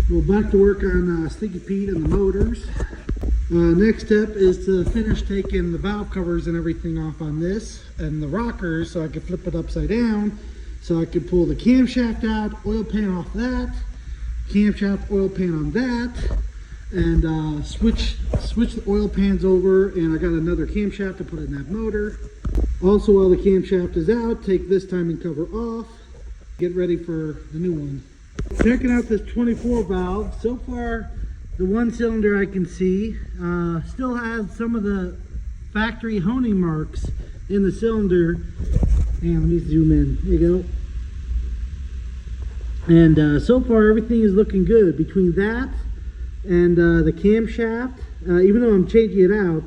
Well, back to work on Stinky Pete and the motors. Next step is to finish taking the valve covers and everything off on this and the rockers so I can flip it upside down so I can pull the camshaft out, oil pan off that, camshaft oil pan on that, and switch the oil pans over, and I got another camshaft to put in that motor. Also, while the camshaft is out, take this timing cover off, get ready for the new one. Checking out this 24 valve. So far, the one cylinder I can see still has some of the factory honing marks in the cylinder. And let me zoom in. There you go. And so far, everything is looking good between that and the camshaft, even though I'm changing it out.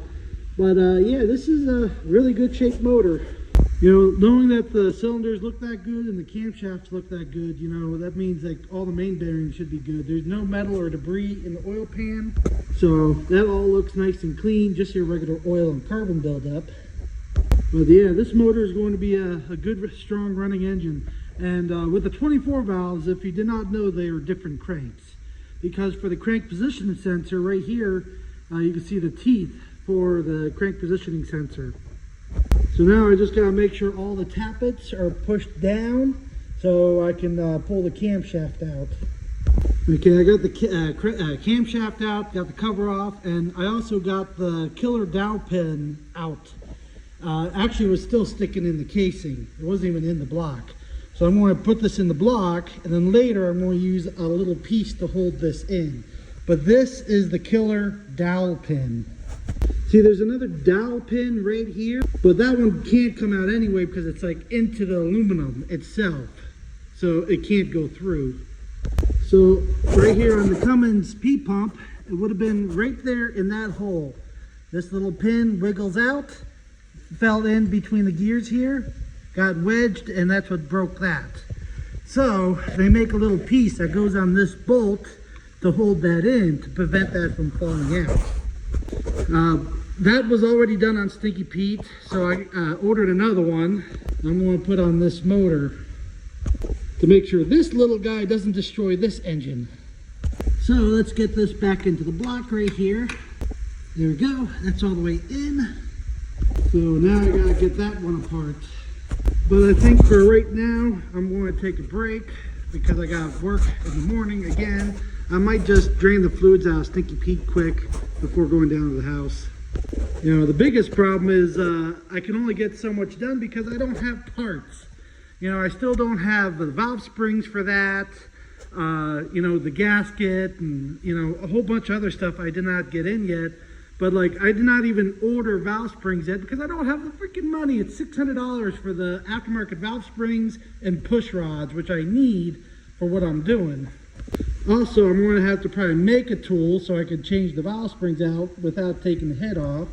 But yeah, this is a really good shaped motor. You know, knowing that the cylinders look that good and the camshafts look that good, you know, that means like all the main bearings should be good. There's no metal or debris in the oil pan. So that all looks nice and clean, just your regular oil and carbon buildup. But yeah, this motor is going to be a good, strong running engine. And with the 24 valves, if you did not know, they are different cranks. Because for the crank positioning sensor right here, you can see the teeth for the crank positioning sensor. So now I just gotta make sure all the tappets are pushed down so I can pull the camshaft out. Okay, I got the camshaft out, got the cover off, and I also got the killer dowel pin out. Actually, it was still sticking in the casing. It wasn't even in the block. So I'm going to put this in the block, and then later I'm going to use a little piece to hold this in. But this is the killer dowel pin. See, there's another dowel pin right here, but that one can't come out anyway because it's like into the aluminum itself. So it can't go through. So right here on the Cummins P-pump, it would have been right there in that hole. This little pin wiggles out, fell in between the gears here, got wedged, and that's what broke that. So they make a little piece that goes on this bolt to hold that in to prevent that from falling out. That was already done on Stinky Pete, so I ordered another one. I'm going to put on this motor to make sure this little guy doesn't destroy this engine. So let's get this back into the block right here. There we go, that's all the way in. So now I gotta get that one apart. But I think for right now, I'm going to take a break because I got work in the morning again. I might just drain the fluids out of Stinky Pete quick before going down to the house. You know, the biggest problem is I can only get so much done because I don't have parts. You know, I still don't have the valve springs for that, you know, the gasket, and, you know, a whole bunch of other stuff I did not get in yet. But, like, I did not even order valve springs yet because I don't have the freaking money. It's $600 for the aftermarket valve springs and push rods, which I need for what I'm doing. Also, I'm going to have to probably make a tool so I can change the valve springs out without taking the head off.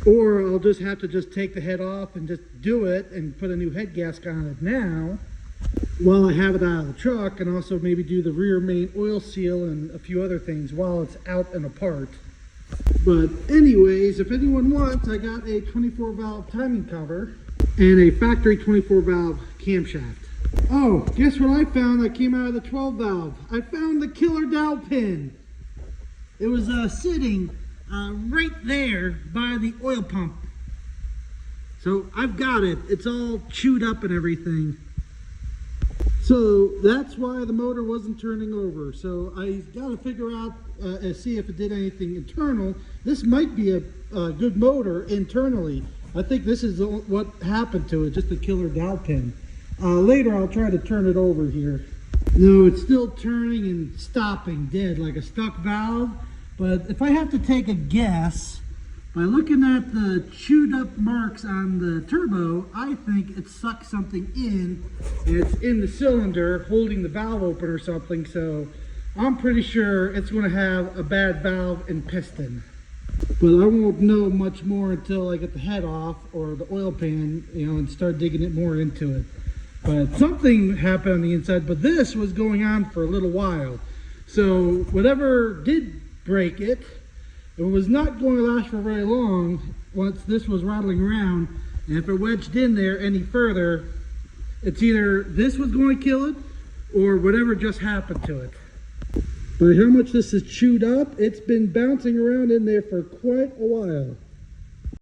Or I'll just have to just take the head off and just do it and put a new head gasket on it now while I have it out of the truck, and also maybe do the rear main oil seal and a few other things while it's out and apart. But anyways, if anyone wants, I got a 24 valve timing cover and a factory 24 valve camshaft. Oh, guess what I found that came out of the 12 valve? I found the killer dowel pin. It was sitting right there by the oil pump. So I've got it. It's all chewed up and everything. So that's why the motor wasn't turning over. So I got to figure out and see if it did anything internal. This might be a good motor internally. I think this is what happened to it, just a killer dowel pin. Later I'll try to turn it over here. No, it's still turning and stopping dead like a stuck valve. But if I have to take a guess, by looking at the chewed up marks on the turbo, I think it sucked something in, and it's in the cylinder holding the valve open or something. So I'm pretty sure it's going to have a bad valve and piston. But I won't know much more until I get the head off or the oil pan, you know, and start digging it more into it. But something happened on the inside, but this was going on for a little while. So whatever did break it, it was not going to last for very long once this was rattling around. And if it wedged in there any further, it's either this was going to kill it or whatever just happened to it. By how much this is chewed up, it's been bouncing around in there for quite a while.